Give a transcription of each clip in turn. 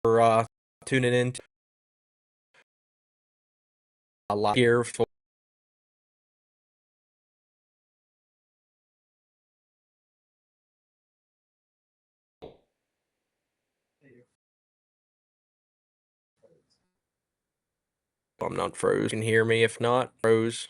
tuning in a lot here for I'm not froze. You can hear me if not froze.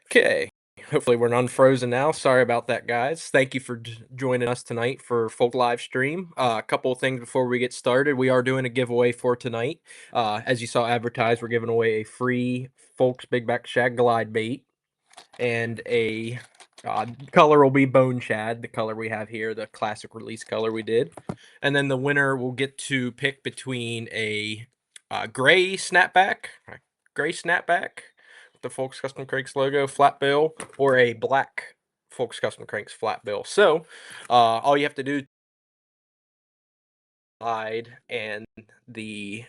Okay. Hopefully we're unfrozen now. Sorry about that, guys. Thank you for joining us tonight for Folk live stream. A couple of things before we get started. We are doing a giveaway for tonight. As you saw advertised, we're giving away a free Folks Big Back Shag Glide bait and a color will be Bone Shad, the color we have here, the classic release color we did. And then the winner will get to pick between a gray snapback, with the Folks Custom Cranks logo, flat bill, or a black Folks Custom Cranks flat bill. So all you have to do and the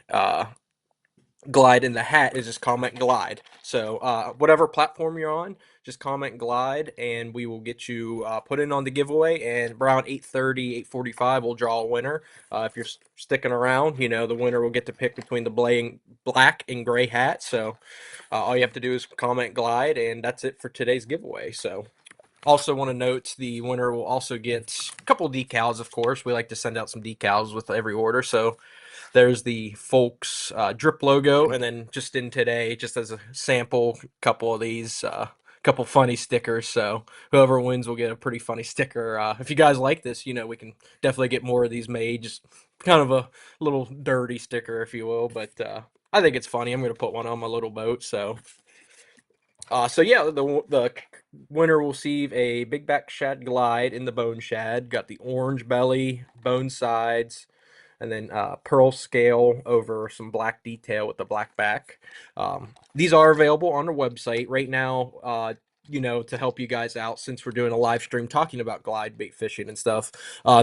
glide in the hat is just comment glide. So whatever platform you're on, just comment glide and we will get you put in on the giveaway, and around 8:30, 8:45 we'll draw a winner. If you're sticking around, you know, the winner will get to pick between the black and gray hat. So all you have to do is comment glide, and that's it for today's giveaway. So also want to note the winner will also get a couple decals. Of course, we like to send out some decals with every order. So there's the Folks drip logo, and then just in today, just as a sample, couple of these, couple funny stickers. So whoever wins will get a pretty funny sticker. If you guys like this, you know, we can definitely get more of these made. Just kind of a little dirty sticker, if you will, but I think it's funny. I'm gonna put one on my little boat. So yeah, the winner will receive a big back shad glide in the bone shad. Got the orange belly, bone sides, and then pearl scale over some black detail with the black back. These are available on our website right now. You know, to help you guys out, since we're doing a live stream talking about glide bait fishing and stuff,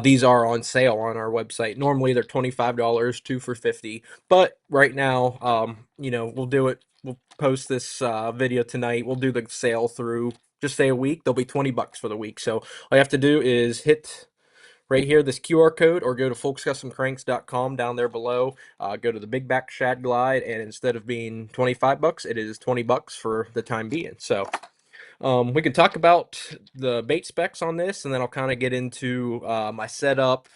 these are on sale on our website. Normally they're $25, two for 50, but right now, you know, we'll do it. We'll post this video tonight. We'll do the sale through just say a week. They'll be $20 for the week. So all you have to do is hit right here, this QR code, or go to folkscustomcranks.com down there below. Go to the Big Back Shad Glide, and instead of being $25, it is $20 for the time being. So we can talk about the bait specs on this, and then I'll kind of get into my setup,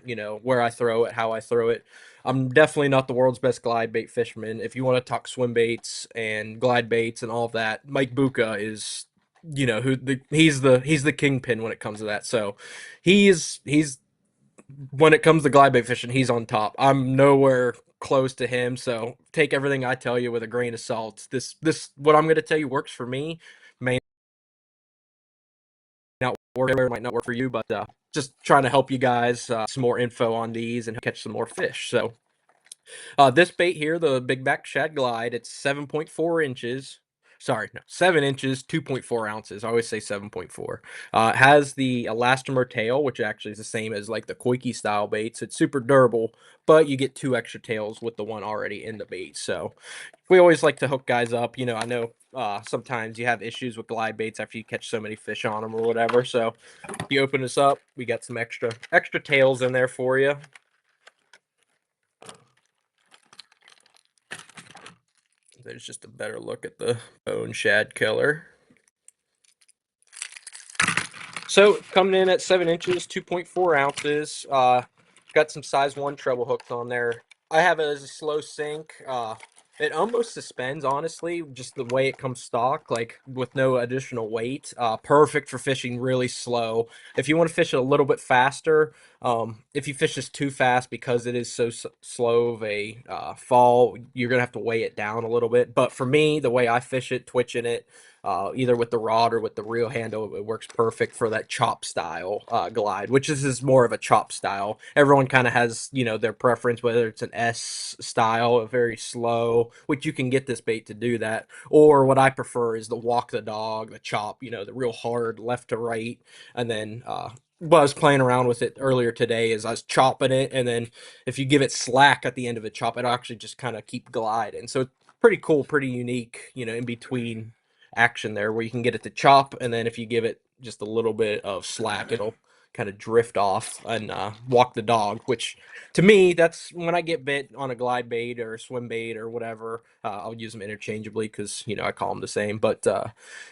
you know, where I throw it, how I throw it. I'm definitely not the world's best glide bait fisherman. If you want to talk swim baits and glide baits and all of that, Mike Buca is, you know, he's the kingpin when it comes to that. So he's when it comes to glide bait fishing, he's on top. I'm nowhere close to him, so take everything I tell you with a grain of salt. This what I'm going to tell you works for me. May not work everywhere, might not work for you, but just trying to help you guys some more info on these and catch some more fish. So this bait here, the Big Back Shad Glide, it's 7.4 inches. Sorry, no, 7 inches, 2.4 ounces. I always say 7.4. It has the elastomer tail, which actually is the same as like the Koiki style baits. It's super durable, but you get 2 extra tails with the one already in the bait. So we always like to hook guys up. You know, I know sometimes you have issues with glide baits after you catch so many fish on them or whatever. So you open this up, we got some extra tails in there for you. There's just a better look at the bone shad killer. So coming in at 7 inches, 2.4 ounces. Got some size 1 treble hooks on there. I have it as a slow sink. It almost suspends, honestly, just the way it comes stock, like with no additional weight. Perfect for fishing really slow. If you want to fish it a little bit faster, if you fish this too fast because it is so slow of a fall, you're gonna have to weigh it down a little bit. But for me, the way I fish it, twitching it, either with the rod or with the reel handle, it works perfect for that chop style glide, which is more of a chop style. Everyone kind of has, you know, their preference, whether it's an S style, a very slow, which you can get this bait to do that, or what I prefer is the walk the dog, the chop, you know, the real hard left to right, and then what I was playing around with it earlier today is I was chopping it, and then if you give it slack at the end of a chop, it'll actually just kind of keep gliding. So it's pretty cool, pretty unique, you know, in between action there where you can get it to chop, and then if you give it just a little bit of slack, it'll kind of drift off and walk the dog, which to me, that's when I get bit on a glide bait or a swim bait or whatever. I'll use them interchangeably because, I call them the same. But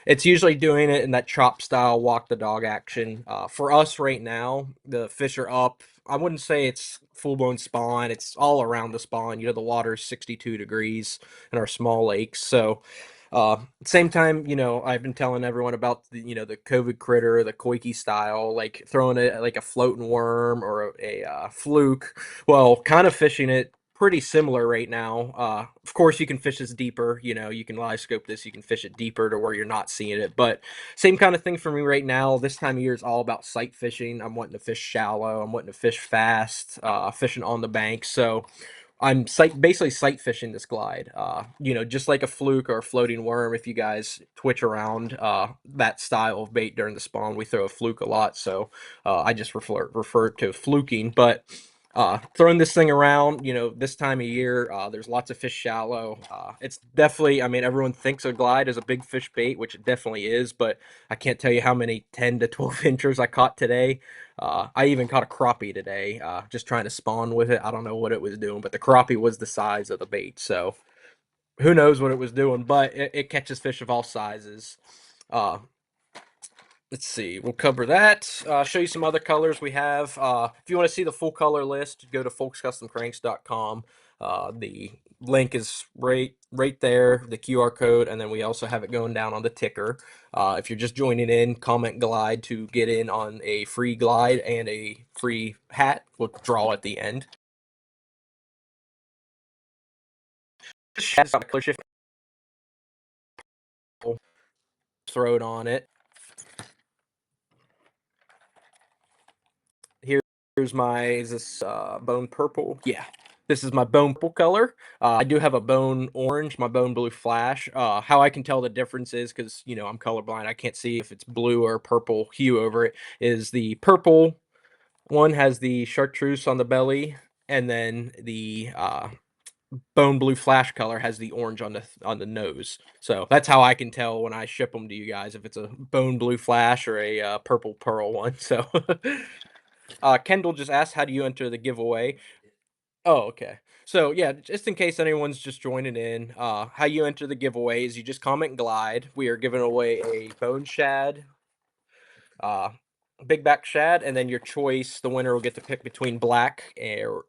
it's usually doing it in that chop style, walk the dog action. For us right now, the fish are up. I wouldn't say it's full blown spawn. It's all around the spawn. The water's 62 degrees in our small lakes. So, same time, I've been telling everyone about the COVID critter, the koiki style, like throwing it like a floating worm or a fluke. Well, kind of fishing it pretty similar right now. Of course, you can fish this deeper. You can live scope this. You can fish it deeper to where you're not seeing it. But same kind of thing for me right now. This time of year is all about sight fishing. I'm wanting to fish shallow. I'm wanting to fish fast, fishing on the bank. So I'm basically sight fishing this glide. Just like a fluke or a floating worm. If you guys twitch around that style of bait during the spawn, we throw a fluke a lot. So I just refer to fluking. But throwing this thing around, this time of year, there's lots of fish shallow. It's definitely, I mean, everyone thinks a glide is a big fish bait, which it definitely is. But I can't tell you how many 10 to 12 inchers I caught today. I even caught a crappie today, just trying to spawn with it. I don't know what it was doing, but the crappie was the size of the bait. So who knows what it was doing, but it catches fish of all sizes. Uh, let's see, we'll cover that. Show you some other colors we have. If you want to see the full color list, go to folkscustomcranks.com. The link is right there, the QR code, and then we also have it going down on the ticker. If you're just joining in, comment glide to get in on a free glide and a free hat. We'll draw at the end. Shad's got a color shift. Throw it on it. Here's my, is this bone purple? Yeah, this is my bone purple color. I do have a bone orange, my bone blue flash. How I can tell the difference is because, I'm colorblind. I can't see if it's blue or purple hue over it. Is the purple one has the chartreuse on the belly, and then the bone blue flash color has the orange on the nose. So that's how I can tell when I ship them to you guys if it's a bone blue flash or a purple pearl one. So Kendall just asked, how do you enter the giveaway? Oh, okay. So yeah, just in case anyone's just joining in, how you enter the giveaway is you just comment glide. We are giving away a bone shad, uh, big back shad, and then your choice, the winner will get to pick between black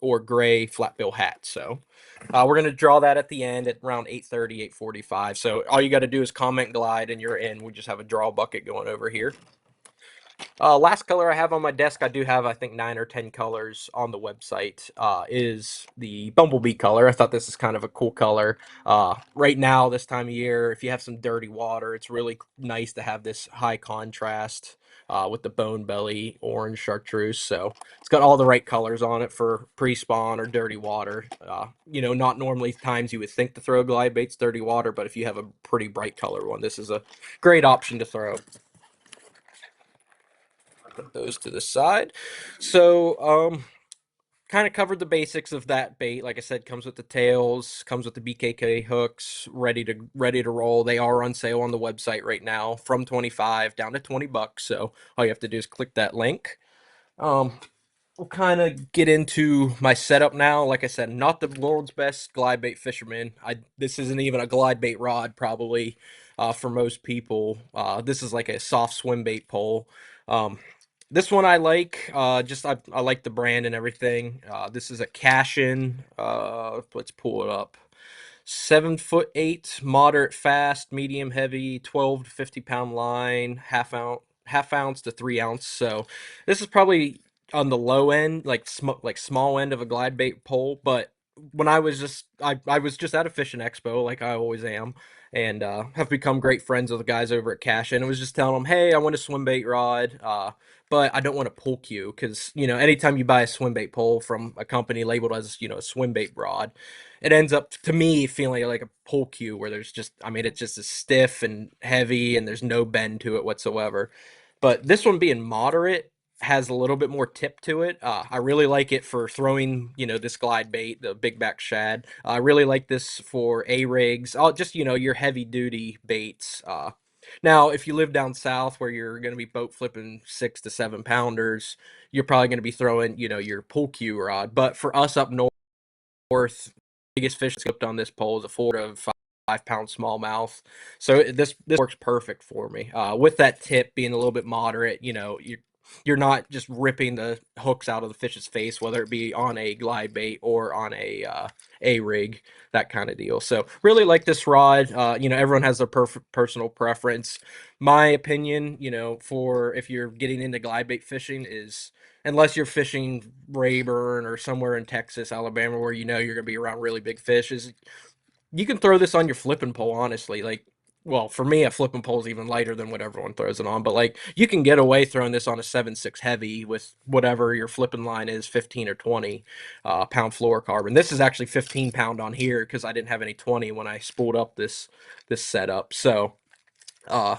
or gray flat bill hat. So we're gonna draw that at the end at around 8:30, 8:45. So all you got to do is comment glide, and you're in. We just have a draw bucket going over here. Last color I have on my desk, I do have, I think, 9 or 10 colors on the website, is the bumblebee color. I thought this is kind of a cool color. Right now, this time of year, if you have some dirty water, it's really nice to have this high contrast with the bone belly orange chartreuse. So it's got all the right colors on it for pre-spawn or dirty water. Not normally times you would think to throw glide baits dirty water, but if you have a pretty bright color one, this is a great option to throw. Put those to the side. So, kind of covered the basics of that bait. Like I said, comes with the tails, comes with the BKK hooks, ready to roll. They are on sale on the website right now, from 25 down to $20. So all you have to do is click that link. We'll kind of get into my setup now. Like I said, not the world's best glide bait fisherman. This isn't even a glide bait rod, probably, for most people. This is like a soft swim bait pole. This one I like. I like the brand and everything. This is a Cashin. Let's pull it up. 7'8", moderate fast, medium heavy, 12 to 50 pound line, half ounce to 3 ounce. So this is probably on the low end, like small end of a glide bait pole. But when I was just at a fishing expo, like I always am, and have become great friends with the guys over at Cash. And I was just telling them, hey, I want a swim bait rod, but I don't want a pole cue because anytime you buy a swim bait pole from a company labeled as a swim bait rod, it ends up to me feeling like a pole cue where there's just, I mean, it's just as stiff and heavy and there's no bend to it whatsoever. But this one being moderate has a little bit more tip to it. I really like it for throwing, this glide bait, the big back shad. I really like this for A rigs, just your heavy duty baits. Now, if you live down south where you're going to be boat flipping 6 to 7 pounders, you're probably going to be throwing, your pull cue rod. But for us up north, biggest fish scooped on this pole is a 4 to 5 pound smallmouth. So this works perfect for me. With that tip being a little bit moderate, you're not just ripping the hooks out of the fish's face, whether it be on a glide bait or on a rig, that kind of deal. So really like this rod. Everyone has their personal preference. My opinion, for if you're getting into glide bait fishing is unless you're fishing Rayburn or somewhere in Texas, Alabama, where you're going to be around really big fish, is you can throw this on your flipping pole, honestly. Like, well, for me, a flipping pole is even lighter than what everyone throws it on. But like, you can get away throwing this on a 7.6 heavy with whatever your flipping line is, 15 or 20 pound fluorocarbon. This is actually 15 pound on here because I didn't have any 20 when I spooled up this setup. So uh,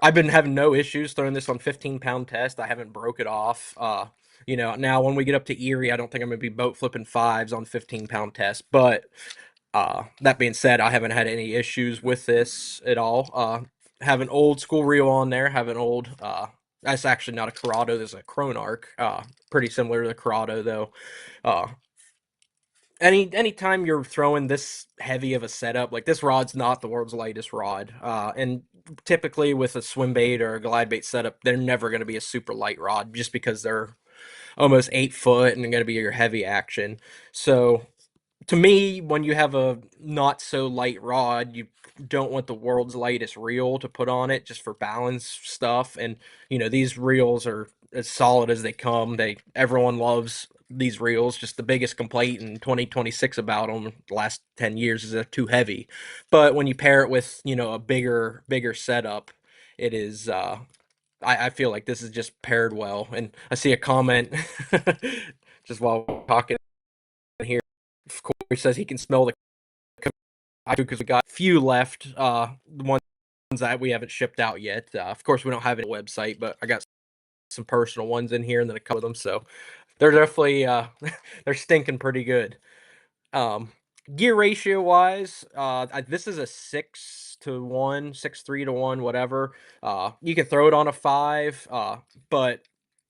I've been having no issues throwing this on 15 pound test. I haven't broke it off. Now when we get up to Erie, I don't think I'm gonna be boat flipping fives on 15 pound test, but that being said, I haven't had any issues with this at all. Have an old school reel on there. Have an old. That's actually not a Corrado. There's a Chronarch. Pretty similar to the Corrado though. Uh, anytime you're throwing this heavy of a setup, like this rod's not the world's lightest rod. And typically with a swim bait or a glide bait setup, they're never going to be a super light rod just because they're almost 8 foot and going to be your heavy action. So to me, when you have a not so light rod, you don't want the world's lightest reel to put on it just for balance stuff. And these reels are as solid as they come. Everyone loves these reels. Just the biggest complaint in 2026 about them the last 10 years is they're too heavy. But when you pair it with a bigger setup, it is. I feel like this is just paired well. And I see a comment just while we're talking here. Corey says he can smell the. I do because we got a few left. The ones that we haven't shipped out yet. Of course, we don't have a website, but I got some personal ones in here, and then a couple of them. So they're definitely they're stinking pretty good. Um, Gear ratio wise, this is a 6 to 1, 6-3 to 1, whatever. You can throw it on a five, but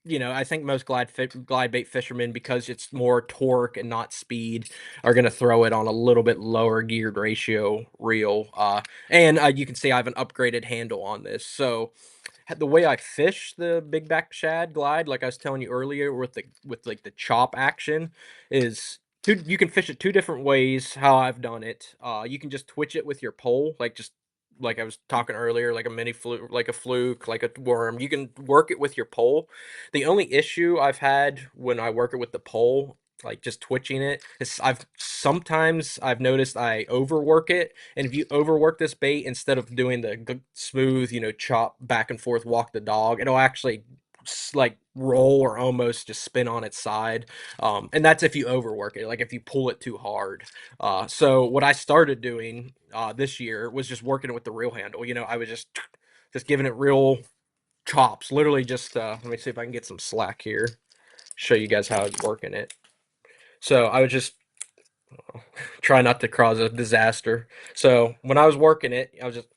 I think most glide bait fishermen, because it's more torque and not speed, are going to throw it on a little bit lower geared ratio reel. And you can see I have an upgraded handle on this, so the way I fish the big back shad glide, like I was telling you earlier, with like the chop action, is you can fish it two different ways. How I've done it, you can just twitch it with your pole, like I was talking earlier, like a mini fluke, like a fluke, like a worm. You can work it with your pole. The only issue I've had when I work it with the pole, like just twitching it, is I've noticed I overwork it, and if you overwork this bait instead of doing the smooth, chop back and forth, walk the dog, it'll actually like roll or almost just spin on its side. And that's if you overwork it, like if you pull it too hard. So what I started doing this year was just working it with the reel handle. I was just giving it real chops, literally just let me see if I can get some slack here, show you guys how I was working it. So I was just try not to cause a disaster. So when I was working it, I was just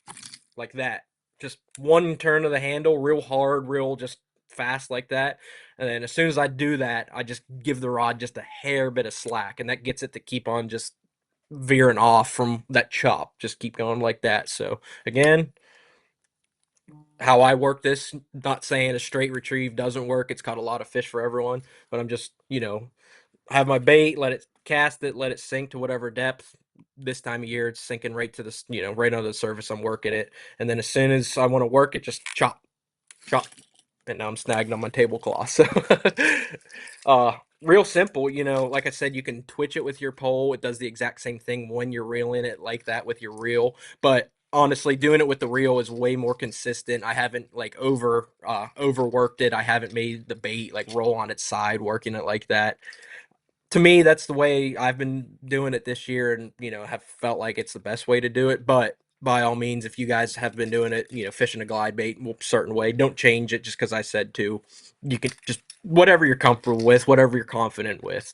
like that, just one turn of the handle, real hard, real just fast like that. And then as soon as I do that, I just give the rod just a hair bit of slack, and that gets it to keep on just veering off from that chop. Just keep going like that. So again, how I work this, not saying a straight retrieve doesn't work. It's caught a lot of fish for everyone, but I'm just, have my bait, let it cast it, let it sink to whatever depth. This time of year, it's sinking right to the, right under the surface. I'm working it, and then as soon as I want to work it, just chop, chop, and now I'm snagging on my tablecloth. So, real simple. Like I said, you can twitch it with your pole. It does the exact same thing when you're reeling it like that with your reel, but honestly doing it with the reel is way more consistent. I haven't like overworked it. I haven't made the bait like roll on its side working it like that. To me, that's the way I've been doing it this year, and have felt like it's the best way to do it. But by all means, if you guys have been doing it, fishing a glide bait a certain way, don't change it just because I said to. You can just whatever you're comfortable with, whatever you're confident with.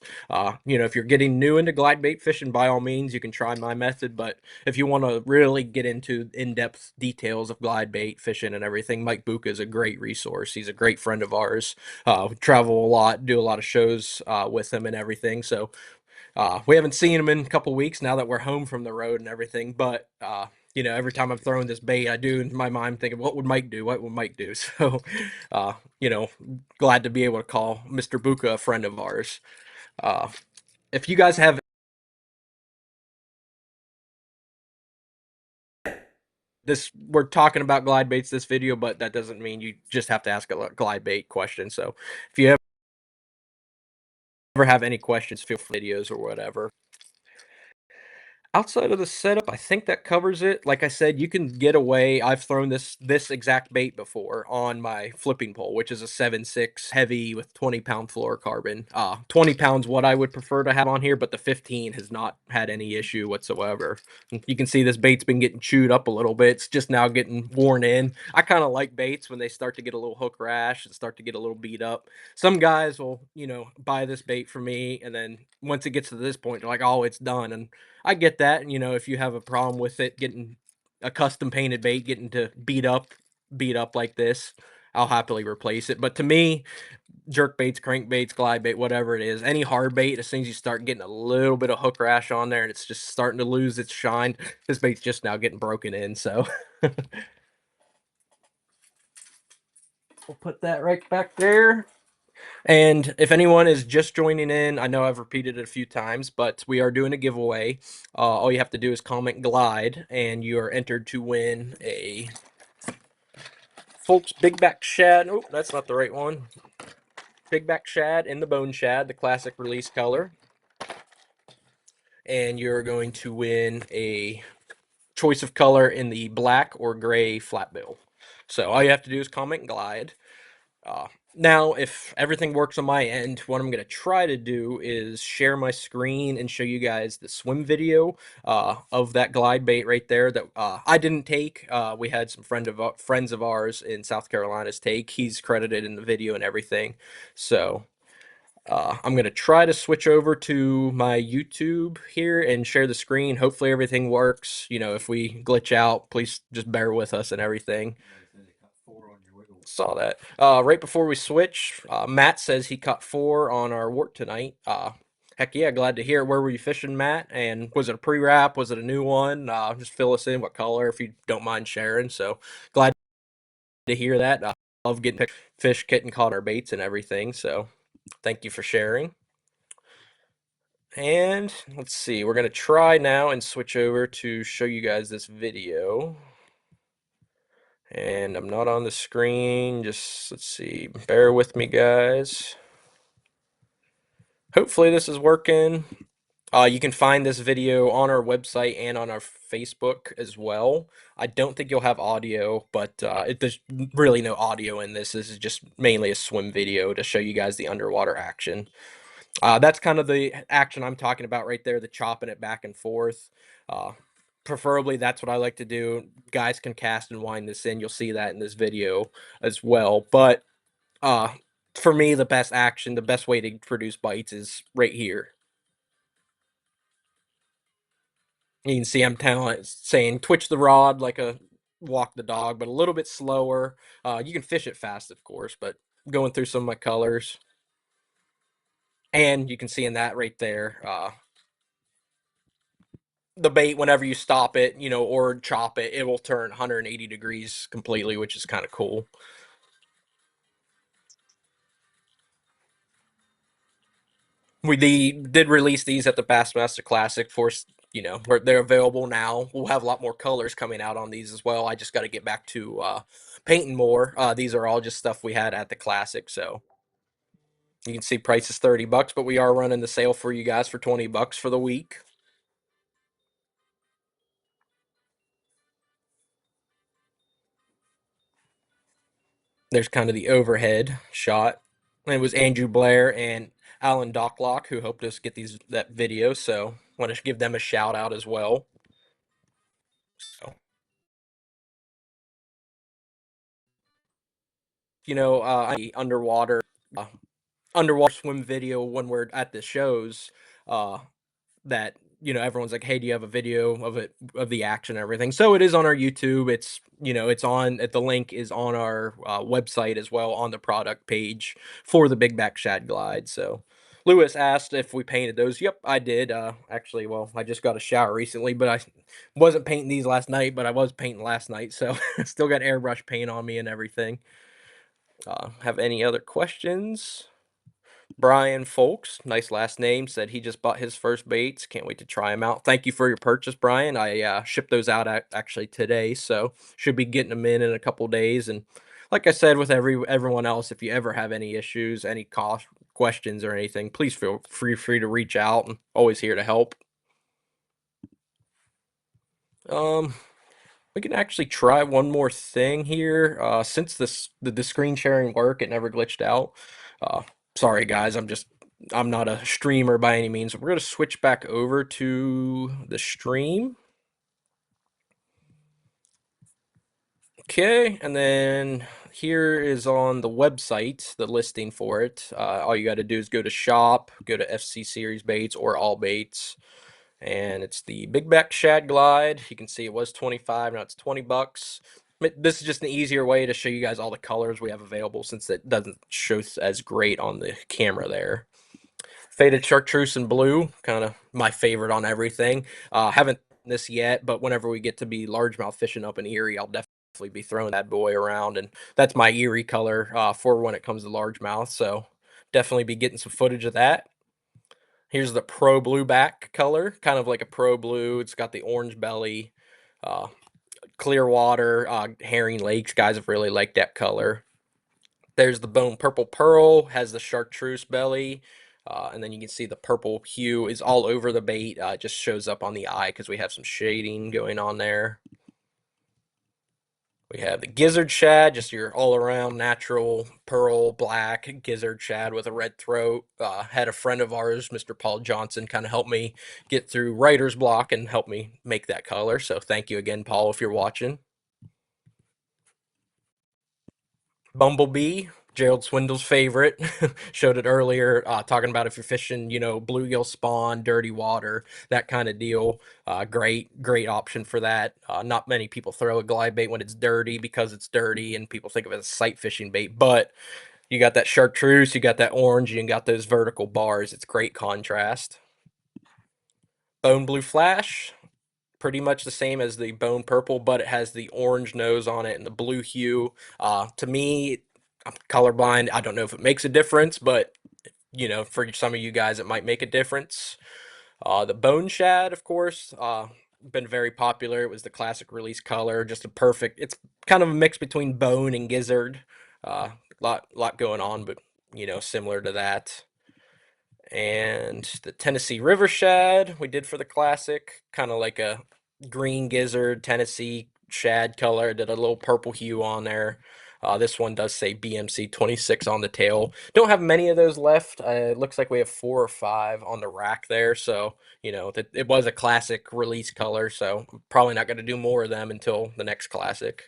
If you're getting new into glide bait fishing, by all means, you can try my method. But if you want to really get into in-depth details of glide bait fishing and everything, Mike Buka is a great resource. He's a great friend of ours. We travel a lot, do a lot of shows with him and everything. So we haven't seen him in a couple weeks now that we're home from the road and everything. But every time I'm throwing this bait, I do in my mind thinking, what would Mike do? What would Mike do? So, uh, you know, glad to be able to call Mr. Buka a friend of ours. Uh, if you guys have this, we're talking about glide baits this video, but that doesn't mean you just have to ask a glide bait question. So, if you ever have any questions, feel free videos or whatever. Outside of the setup, I think that covers it. Like I said, you can get away. I've thrown this exact bait before on my flipping pole, which is a 7.6 heavy with 20-pound fluorocarbon. 20 pounds what I would prefer to have on here, but the 15 has not had any issue whatsoever. You can see this bait's been getting chewed up a little bit. It's just now getting worn in. I kind of like baits when they start to get a little hook rash and start to get a little beat up. Some guys will, buy this bait for me, and then once it gets to this point, they're like, "Oh, it's done." And I get that. And, if you have a problem with it getting a custom painted bait, getting to beat up like this, I'll happily replace it. But to me, jerk baits, crank baits, glide bait, whatever it is, any hard bait, as soon as you start getting a little bit of hook rash on there and it's just starting to lose its shine, this bait's just now getting broken in. So we'll put that right back there. And if anyone is just joining in, I know I've repeated it a few times, but we are doing a giveaway. All you have to do is comment glide, and you are entered to win a Fulks Big Back Shad. Oh, that's not the right one. Big Back Shad in the Bone Shad, the classic release color. And you're going to win a choice of color in the black or gray flat bill. So all you have to do is comment glide. Now, if everything works on my end, what I'm going to try to do is share my screen and show you guys the swim video of that glide bait right there that I didn't take. We had some friends of ours in South Carolina's take. He's credited in the video and everything. So I'm going to try to switch over to my YouTube here and share the screen. Hopefully everything works. If we glitch out, please just bear with us and everything. Saw that. Right before we switch, Matt says he caught 4 on our wart tonight. Heck yeah, glad to hear it. Where were you fishing, Matt? And was it a pre-wrap? Was it a new one? Just fill us in what color if you don't mind sharing. So glad to hear that. Love getting fish, getting caught our baits and everything. So thank you for sharing. And let's see, we're going to try now and switch over to show you guys this video. And I'm not on the screen. Just let's see. Bear with me, guys. Hopefully this is working. You can find this video on our website and on our Facebook as well. I don't think you'll have audio, but there's really no audio in this. This is just mainly a swim video to show you guys the underwater action. That's kind of the action I'm talking about right there, the chopping it back and forth. Uh, Preferably, that's what I like to do. Guys can cast and wind this in. You'll see that in this video as well. But uh, for me, the best action, the best way to produce bites is right here. You can see I'm saying twitch the rod like a walk the dog, but a little bit slower. You can fish it fast, of course, but going through some of my colors. And you can see in that right there, the bait, whenever you stop it, or chop it, it will turn 180 degrees completely, which is kind of cool. We did release these at the Bassmaster Classic for, where they're available now. We'll have a lot more colors coming out on these as well. I just got to get back to painting more. These are all just stuff we had at the Classic, so you can see price is $30, but we are running the sale for you guys for $20 for the week. There's kind of the overhead shot. And it was Andrew Blair and Alan Docklock who helped us get that video, so want to give them a shout out as well. So underwater uh, underwater swim video when we're at the shows. Uh, that everyone's like, hey, do you have a video of it, of the action and everything? So it is on our YouTube. It's it's on the link is on our website as well, on the product page for the big back shad glide. So Lewis asked if we painted those. Yep, I did. Actually, well, I just got a shower recently, but I wasn't painting these last night, but I was painting last night, so still got airbrush paint on me and everything. Have any other questions? Brian Fulks, nice last name, said he just bought his first baits. Can't wait to try them out. Thank you for your purchase, Brian. I shipped those out actually today, so should be getting them in a couple days. And like I said, with everyone else, if you ever have any issues, any cost questions or anything, please feel free to reach out. I'm always here to help. Um, we can actually try one more thing here. Since the screen sharing work, it never glitched out. Uh, Sorry guys, I'm not a streamer by any means. We're gonna switch back over to the stream. Okay, and then here is on the website, the listing for it. All you got to do is go to shop, go to FC Series Baits or All Baits, and it's the Big Back Shad Glide. You can see it was 25, now it's 20 bucks. This is just an easier way to show you guys all the colors we have available, since it doesn't show as great on the camera there. Faded Chartreuse in blue, kind of my favorite on everything. Haven't done this yet, but whenever we get to be largemouth fishing up in Erie, I'll definitely be throwing that boy around, and that's my Erie color for when it comes to largemouth. So definitely be getting some footage of that. Here's the Pro Blue back color, kind of like a Pro Blue. It's got the orange belly, uh, clear water, herring lakes. Guys have really liked that color. There's the Bone Purple Pearl, has the chartreuse belly, and then you can see the purple hue is all over the bait. It just shows up on the eye because we have some shading going on there. We have the gizzard shad, just your all-around natural pearl black gizzard shad with a red throat. Had a friend of ours, Mr. Paul Johnson, kind of help me get through writer's block and help me make that color. So thank you again, Paul, if you're watching. Bumblebee, Gerald Swindle's favorite. Showed it earlier, talking about if you're fishing, bluegill spawn, dirty water, that kind of deal. Great option for that. Not many people throw a glide bait when it's dirty because it's dirty and people think of it as a sight fishing bait, but you got that chartreuse, you got that orange, and you got those vertical bars. It's great contrast. Bone Blue Flash, pretty much the same as the Bone Purple, but it has the orange nose on it and the blue hue. To me, I'm colorblind. I don't know if it makes a difference, but for some of you guys, it might make a difference. The Bone Shad, of course, been very popular. It was the classic release color, just a perfect. It's kind of a mix between bone and gizzard. Lot going on, but similar to that. And the Tennessee River Shad we did for the classic, kind of like a green gizzard Tennessee shad color. Did a little purple hue on there. This one does say BMC 26 on the tail. Don't have many of those left. It looks like we have 4 or 5 on the rack there. So, it was a classic release color. So, I'm probably not going to do more of them until the next classic.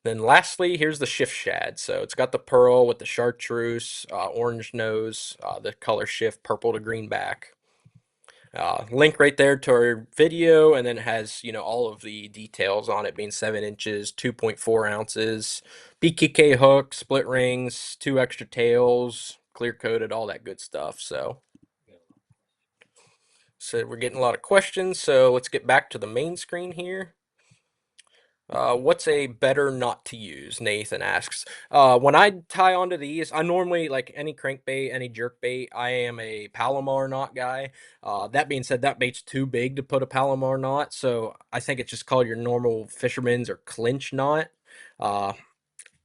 Then lastly, here's the shift shad. So it's got the pearl with the chartreuse, orange nose, the color shift purple to green back. Link right there to our video, and then it has all of the details on it, being 7 inches, 2.4 ounces, BKK hook, split rings, 2 extra tails, clear coated, all that good stuff. So we're getting a lot of questions. So let's get back to the main screen here. What's a better knot to use? Nathan asks. When I tie onto these, I normally, like any crankbait, any jerkbait, I am a Palomar knot guy. That being said, that bait's too big to put a Palomar knot, so I think it's just called your normal fisherman's or clinch knot. Uh,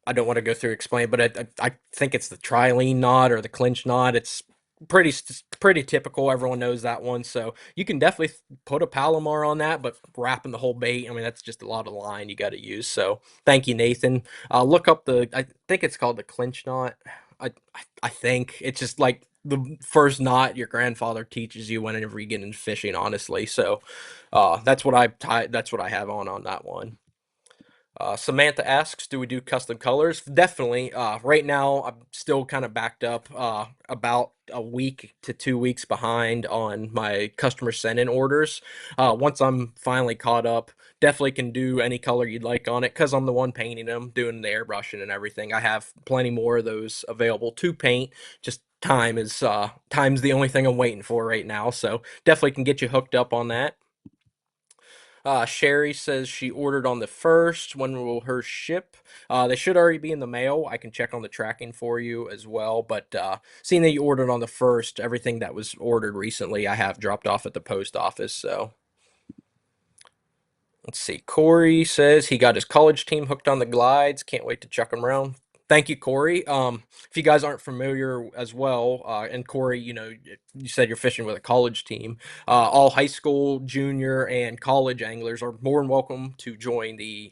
I don't want to go through explain, but I think it's the trilene knot or the clinch knot. It's pretty typical. Everyone knows that one. So you can definitely put a Palomar on that, but wrapping the whole bait, I mean, that's just a lot of line you got to use. So thank you, Nathan. Look up I think it's called the clinch knot. I think it's just like the first knot your grandfather teaches you whenever you get into fishing, honestly. So that's what I have on that one. Samantha asks, "Do we do custom colors?" Definitely. Right now, I'm still kind of backed up, about a week to 2 weeks behind on my customer send-in orders. Once I'm finally caught up, definitely can do any color you'd like on it because I'm the one painting them, doing the airbrushing and everything. I have plenty more of those available to paint. Just time's the only thing I'm waiting for right now. So definitely can get you hooked up on that. Sherry says she ordered on the first. When will hers ship? They should already be in the mail. I can check on the tracking for you as well. But seeing that you ordered on the first, everything that was ordered recently, I have dropped off at the post office. So let's see. Corey says he got his college team hooked on the glides. Can't wait to chuck them around. Thank you, Corey. If you guys aren't familiar as well, and Corey, you said you're fishing with a college team. All high school, junior, and college anglers are more than welcome to join the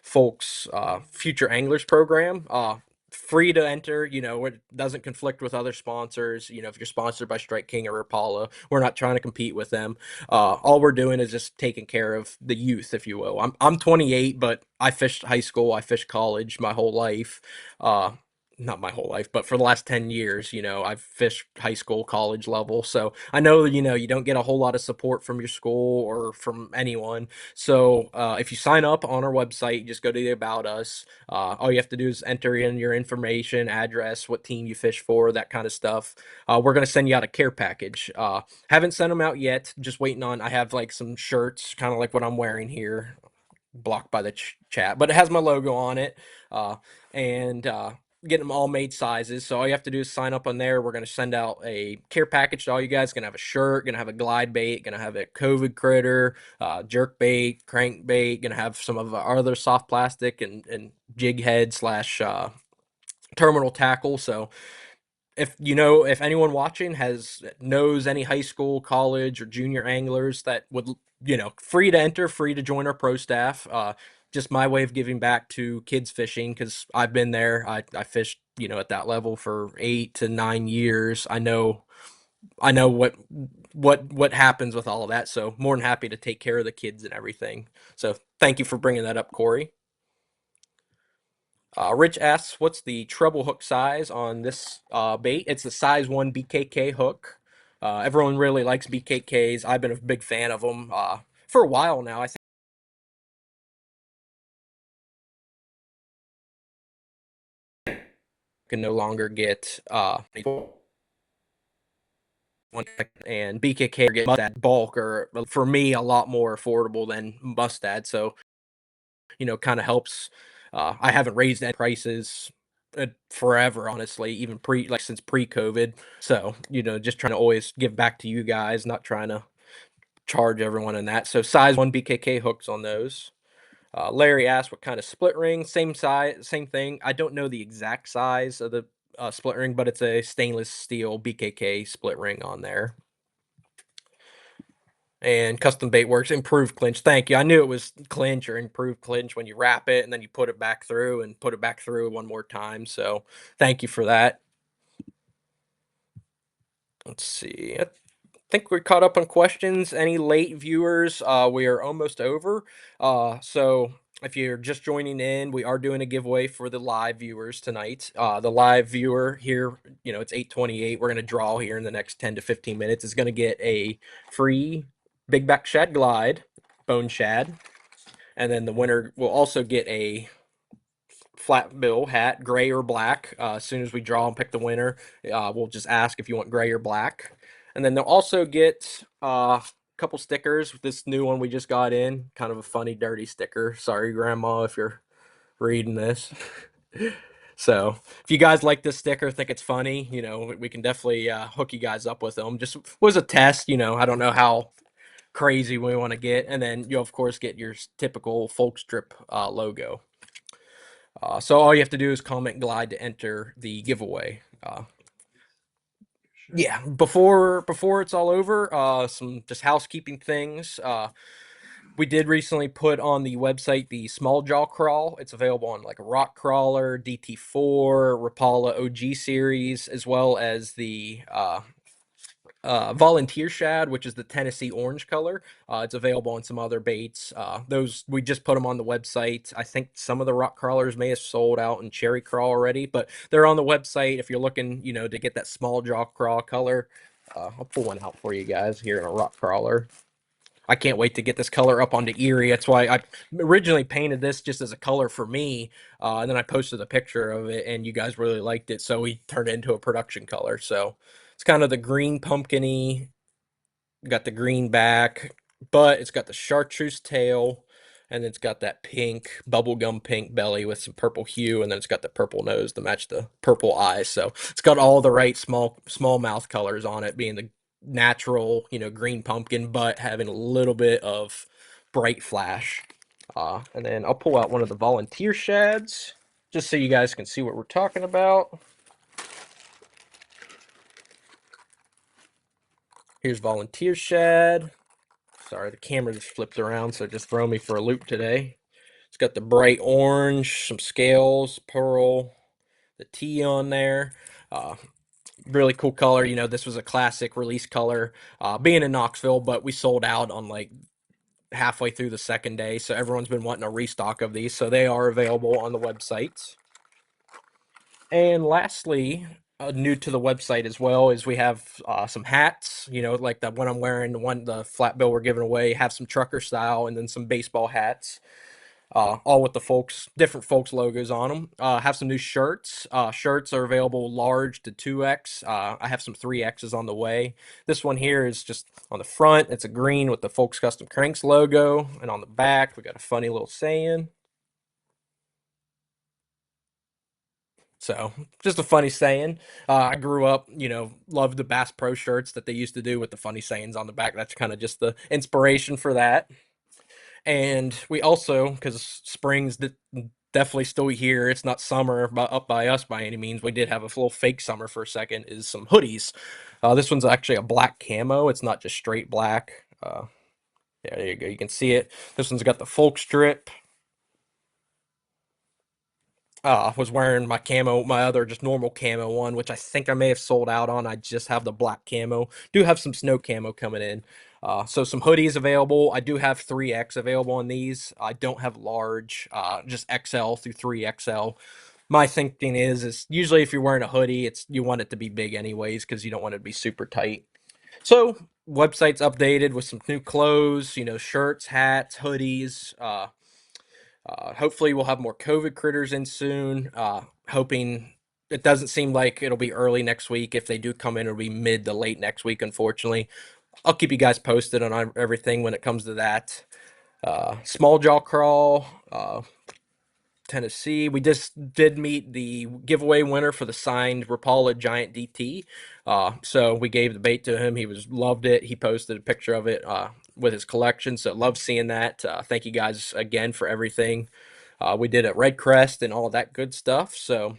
Folks Future Anglers program. Free to enter. It doesn't conflict with other sponsors. If you're sponsored by Strike King or Rapala, we're not trying to compete with them. All we're doing is just taking care of the youth, if you will. I'm 28, but I fished high school, I fished college my whole life. Uh, Not my whole life, but for the last 10 years, I've fished high school, college level. So I know, you don't get a whole lot of support from your school or from anyone. So if you sign up on our website, just go to the About Us. All you have to do is enter in your information, address, what team you fish for, that kind of stuff. We're going to send you out a care package. Haven't sent them out yet. Just waiting on. I have like some shirts, kind of like what I'm wearing here, blocked by the chat, but it has my logo on it. And Getting them all made sizes. So all you have to do is sign up on there. We're going to send out a care package to all you guys. Going to have a shirt, going to have a glide bait, going to have a COVID critter, jerk bait, crankbait. Going to have some of our other soft plastic and jig head slash terminal tackle. So if anyone watching has knows any high school, college, or junior anglers that would, free to enter, free to join our pro staff. Just my way of giving back to kids fishing because I've been there. I fished, at that level for 8 to 9 years. I know what happens with all of that. So more than happy to take care of the kids and everything. So thank you for bringing that up, Corey. Rich asks, "What's the treble hook size on this bait?" It's the size 1 BKK hook. Everyone really likes BKKs. I've been a big fan of them for a while now. I think I can no longer get and BKK get mustad bulk, or for me a lot more affordable than mustad. So kind of helps. I haven't raised any prices forever, honestly, even since pre-COVID. So just trying to always give back to you guys, not trying to charge everyone in that. So size 1 BKK hooks on those. Larry asked what kind of split ring. Same size, same thing. I don't know the exact size of the split ring, but it's a stainless steel BKK split ring on there. And custom bait works, improved clinch. Thank you. I knew it was clinch or improved clinch when you wrap it and then you put it back through and put it back through one more time. So thank you for that. Let's see. I think we're caught up on questions. Any late viewers? We are almost over. So if you're just joining in, we are doing a giveaway for the live viewers tonight. The live viewer here, it's 8:28. We're gonna draw here in the next 10 to 15 minutes. Is gonna get a free big back shad glide, bone shad, and then the winner will also get a flat bill hat, gray or black. As soon as we draw and pick the winner, we'll just ask if you want gray or black. And then they'll also get a couple stickers. This new one we just got in, kind of a funny, dirty sticker. Sorry, Grandma, if you're reading this. So if you guys like this sticker, think it's funny, we can definitely hook you guys up with them. Just was a test, I don't know how crazy we want to get. And then you'll, of course, get your typical folk strip logo. So all you have to do is comment glide to enter the giveaway. Yeah, before it's all over, some just housekeeping things. We did recently put on the website the small jaw crawl. It's available on like a rock crawler, DT4, Rapala OG series, as well as the Volunteer Shad, which is the Tennessee orange color. It's available on some other baits. Those we just put them on the website. I think some of the rock crawlers may have sold out in cherry crawl already, but they're on the website if you're looking, to get that small jaw crawl color. I'll pull one out for you guys here in a rock crawler. I can't wait to get this color up onto Erie. That's why I originally painted this just as a color for me, and then I posted a picture of it, and you guys really liked it, so we turned it into a production color. So it's kind of the green pumpkiny, got the green back, but it's got the chartreuse tail, and it's got that pink, bubblegum pink belly with some purple hue, and then it's got the purple nose to match the purple eyes. So it's got all the right small mouth colors on it, being the natural, green pumpkin, but having a little bit of bright flash. And then I'll pull out one of the volunteer shads just so you guys can see what we're talking about. Here's volunteer shad. Sorry, the camera just flipped around, so just throw me for a loop today. It's got the bright orange, some scales, pearl, the T on there. Uh, Really cool color. This was a classic release color, being in Knoxville, but we sold out on like halfway through the second day, so everyone's been wanting a restock of these, so they are available on the website. And lastly, new to the website as well is we have some hats, like the one I'm wearing, the flat bill we're giving away, have some trucker style, and then some baseball hats, all with the different folks logos on them. Have some new shirts. Shirts are available large to 2X. I have some 3Xs on the way. This one here is just on the front. It's a green with the Folks Custom Cranks logo, and on the back we got a funny little saying. So, just a funny saying. I grew up, loved the Bass Pro shirts that they used to do with the funny sayings on the back. That's kind of just the inspiration for that. And we also, because spring's definitely still here, it's not summer up by us by any means. We did have a little fake summer for a second, is some hoodies. This one's actually a black camo, it's not just straight black. Yeah, there you go. You can see it. This one's got the folk strip. Was wearing my camo, my other just normal camo one, which I think I may have sold out on. I just have the black camo. Do have some snow camo coming in. So some hoodies available. I do have 3X available on these. I don't have large, just XL through 3XL. My thinking is usually if you're wearing a hoodie, you want it to be big anyways because you don't want it to be super tight. So website's updated with some new clothes, shirts, hats, hoodies. Hopefully, we'll have more COVID critters in soon. Hoping it doesn't seem like it'll be early next week. If they do come in, it'll be mid to late next week, unfortunately. I'll keep you guys posted on everything when it comes to that. Small jaw crawl, Tennessee. We just did meet the giveaway winner for the signed Rapala Giant DT. So we gave the bait to him. He loved it. He posted a picture of it with his collection. So love seeing that. Thank you guys again for everything. We did at Red Crest and all that good stuff. So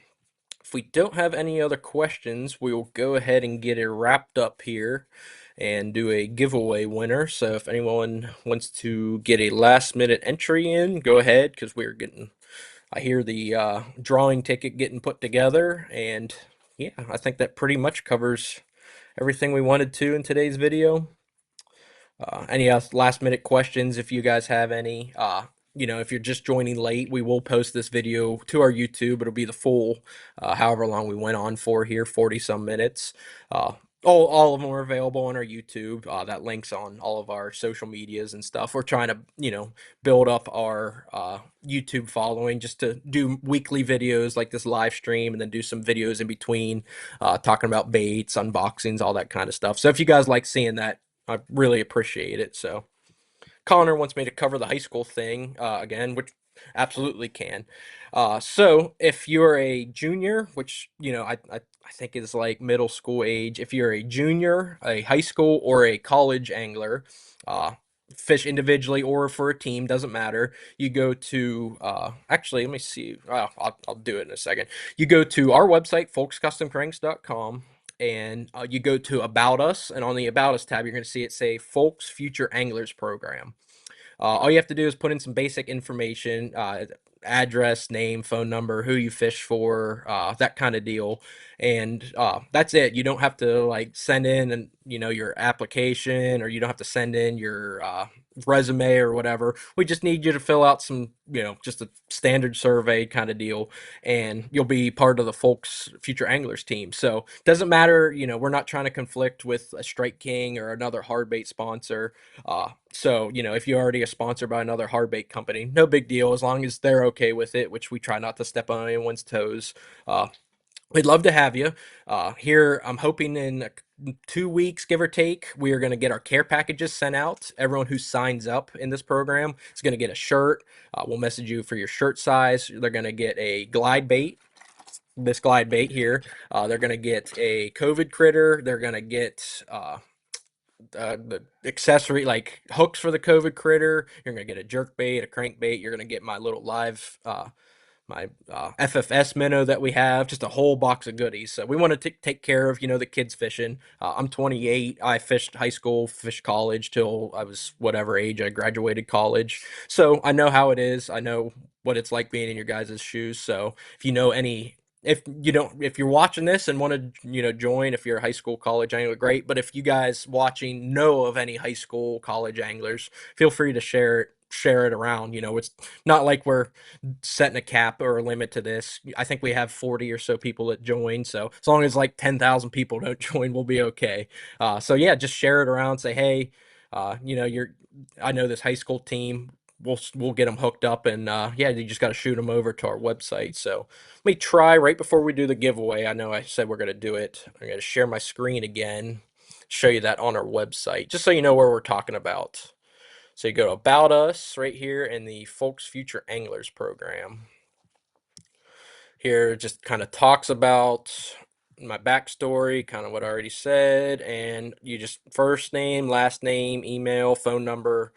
if we don't have any other questions, we will go ahead and get it wrapped up here and do a giveaway winner. So if anyone wants to get a last minute entry in, go ahead because I hear the drawing ticket getting put together, and yeah, I think that pretty much covers everything we wanted to in today's video. Any last minute questions if you guys have any? If you're just joining late, we will post this video to our YouTube. It'll be the full, however long we went on for here, 40 some minutes. Uh, all of them are available on our YouTube. That links on all of our social medias and stuff. We're trying to, build up our YouTube following just to do weekly videos like this live stream and then do some videos in between, talking about baits, unboxings, all that kind of stuff. So if you guys like seeing that, I really appreciate it. So Connor wants me to cover the high school thing again, which absolutely can. So if you're a junior, which I think is like middle school age, if you're a junior, a high school, or a college angler, uh, fish individually or for a team, doesn't matter. You go to actually, let me see. I'll do it in a second. You go to our website, folkscustomcranks.com, and you go to About Us, and on the About Us tab, you're going to see it say Folks Future Anglers Program. All you have to do is put in some basic information, address, name, phone number, who you fish for, that kind of deal, and that's it. You don't have to like send in and your application, or you don't have to send in your resume or whatever. We just need you to fill out some, just a standard survey kind of deal, and you'll be part of the Folks Future Anglers team. So doesn't matter, we're not trying to conflict with a Strike King or another hard bait sponsor. So, if you're already a sponsor by another hard bait company, no big deal as long as they're okay with it, which we try not to step on anyone's toes. We'd love to have you here. I'm hoping in 2 weeks, give or take, we are going to get our care packages sent out. Everyone who signs up in this program is going to get a shirt. We'll message you for your shirt size. They're going to get a glide bait, this glide bait here. They're going to get a COVID critter. They're going to get the accessory like hooks for the COVID critter. You're going to get a jerk bait, a crank bait. You're going to get my little live my FFS minnow that we have, just a whole box of goodies. So we want to take care of, the kids fishing. I'm 28. I fished high school, fished college till I was whatever age I graduated college. So I know how it is. I know what it's like being in your guys' shoes. So if you know any, if you're watching this and want to, join, if you're a high school, college angler, great. But if you guys watching know of any high school, college anglers, feel free to share it around. It's not like we're setting a cap or a limit to this. I think we have 40 or so people that join. So as long as like 10,000 people don't join, we'll be okay. So yeah, just share it around. Say, hey, I know this high school team. We'll get them hooked up, and yeah, you just got to shoot them over to our website. So let me try right before we do the giveaway. I know I said we're gonna do it. I'm gonna share my screen again, show you that on our website, just so you know where we're talking about. So you go to About Us right here in the Folks Future Anglers program. Here just kind of talks about my backstory, kind of what I already said, and you just first name, last name, email, phone number,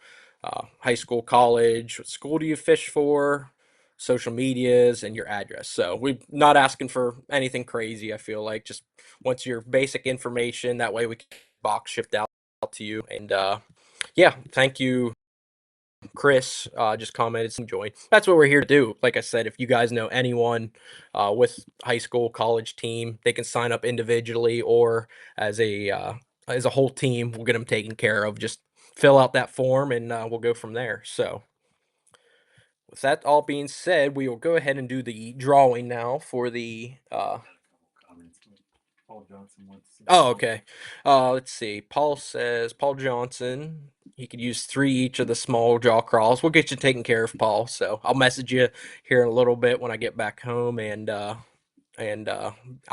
high school, college, what school do you fish for, social medias, and your address. So we're not asking for anything crazy. I feel like just once your basic information, that way we can box shipped out to you. And yeah, thank you. Chris just commented some join. That's what we're here to do. Like I said, if you guys know anyone with high school, college team, they can sign up individually or as a whole team. We'll get them taken care of. Just fill out that form, and we'll go from there. So, with that all being said, we will go ahead and do the drawing now for the Oh, okay. Let's see. Paul says Paul Johnson. He could use 3 each of the small jaw crawls. We'll get you taken care of, Paul. So I'll message you here in a little bit when I get back home, and I'll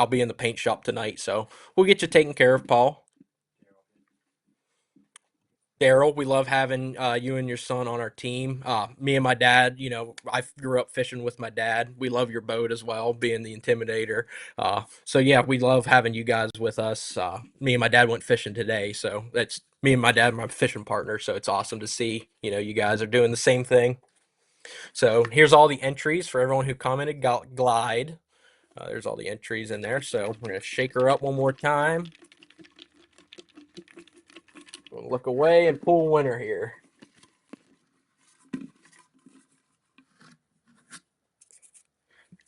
be in the paint shop tonight. So we'll get you taken care of, Paul. Daryl, we love having you and your son on our team. Me and my dad, I grew up fishing with my dad. We love your boat as well, being the Intimidator. So yeah, we love having you guys with us. Me and my dad went fishing today, so that's me and my dad, my fishing partner. So it's awesome to see, you guys are doing the same thing. So here's all the entries for everyone who commented. Glide. There's all the entries in there. So we're gonna shake her up one more time. We'll look away and pull winner here.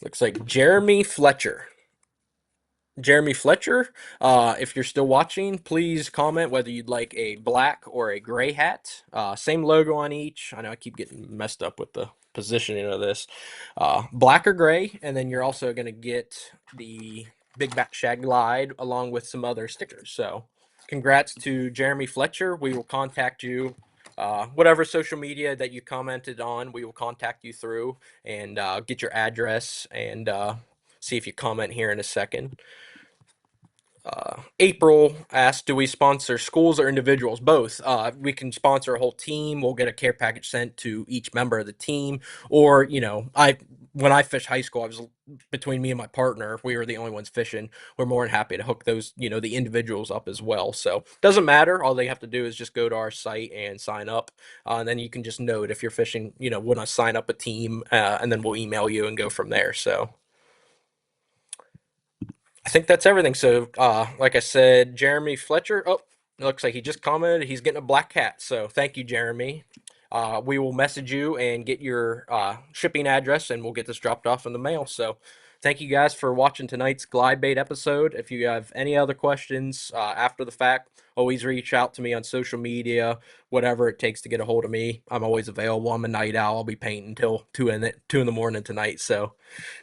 Looks like Jeremy Fletcher. Jeremy Fletcher, if you're still watching, please comment whether you'd like a black or a gray hat. Same logo on each. I know I keep getting messed up with the positioning of this. Black or gray, and then you're also going to get the Big Back Shad Glide along with some other stickers. So, congrats to Jeremy Fletcher. We will contact you. Whatever social media that you commented on, we will contact you through and get your address and see if you comment here in a second. April asked, "Do we sponsor schools or individuals?" Both. We can sponsor a whole team. We'll get a care package sent to each member of the team. Or, I when I fished high school, I was between me and my partner. We were the only ones fishing. We're more than happy to hook those, the individuals up as well. So doesn't matter. All they have to do is just go to our site and sign up. And then you can just note if you're fishing, when I sign up a team, and then we'll email you and go from there. So. I think that's everything. So, like I said, Jeremy Fletcher. Oh, it looks like he just commented he's getting a black cat. So, thank you, Jeremy. We will message you and get your shipping address, and we'll get this dropped off in the mail. So, thank you guys for watching tonight's glide bait episode. If you have any other questions after the fact, always reach out to me on social media, whatever it takes to get a hold of me. I'm always available. I'm a night owl. I'll be painting until 2 in the morning tonight. So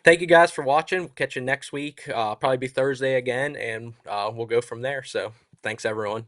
thank you guys for watching. We'll catch you next week. Probably be Thursday again, and we'll go from there. So thanks, everyone.